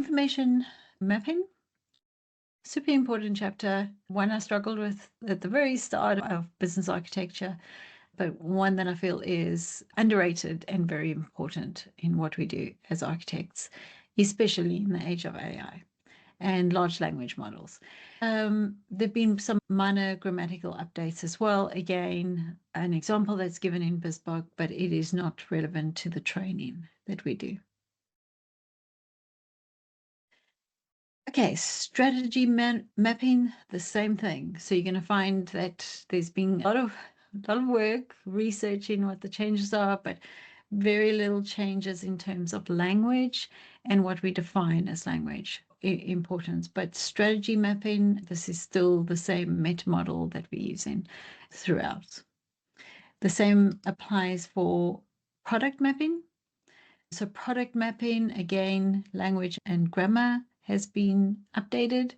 Information mapping, super important chapter, one I struggled with at the very start of business architecture, but one that I feel is underrated and very important in what we do as architects, especially in the age of AI and large language models. There've been some minor grammatical updates as well. Again, an example that's given in BIZBOK, but it is not relevant to the training that we do. Okay, strategy mapping, the same thing. So you're going to find that there's been a lot of work researching what the changes are, but very little changes in terms of language and what we define as language importance. But strategy mapping, this is still the same Metamodel that we're using throughout. The same applies for product mapping. So product mapping, again, language and grammar has been updated.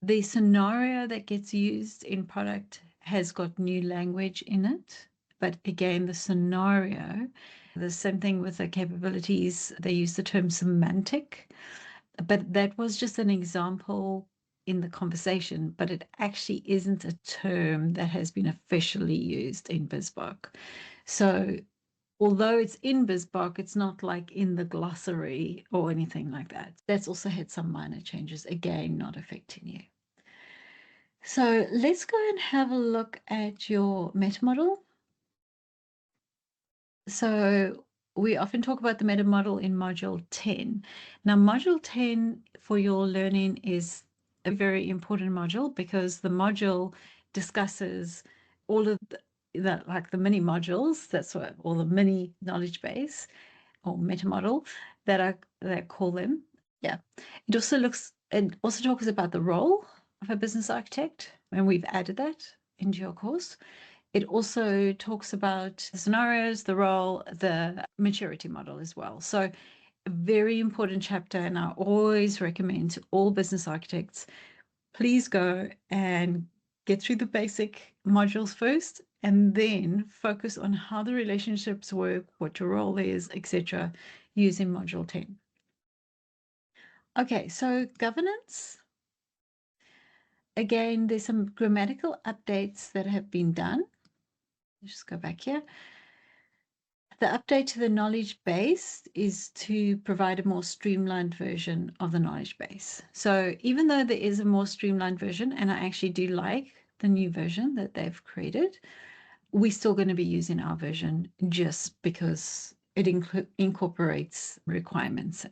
The scenario that gets used in product has got new language in it. But again, the scenario, the same thing with the capabilities, they use the term semantic. But that was just an example in the conversation, but it actually isn't a term that has been officially used in BIZBOK. So although it's in BIZBOK, it's not like in the glossary or anything like that. That's also had some minor changes, again, not affecting you. So let's go and have a look at your Metamodel. So we often talk about the Metamodel in Module 10. Now, Module 10 for your learning is a very important module because the module discusses all of the mini modules, that's what, or the mini knowledge base or Metamodel that I call them. Yeah. It also talks about the role of a business architect, and we've added that into your course. It also talks about scenarios, the role, the maturity model as well. So a very important chapter, and I always recommend to all business architects, please go and get through the basic modules first, and then focus on how the relationships work, what your role is, etc., using Module 10. Okay, so governance. Again, there's some grammatical updates that have been done. Let's just go back here. The update to the knowledge base is to provide a more streamlined version of the knowledge base. So even though there is a more streamlined version, and I actually do like the new version that they've created, we're still going to be using our version just because it incorporates requirements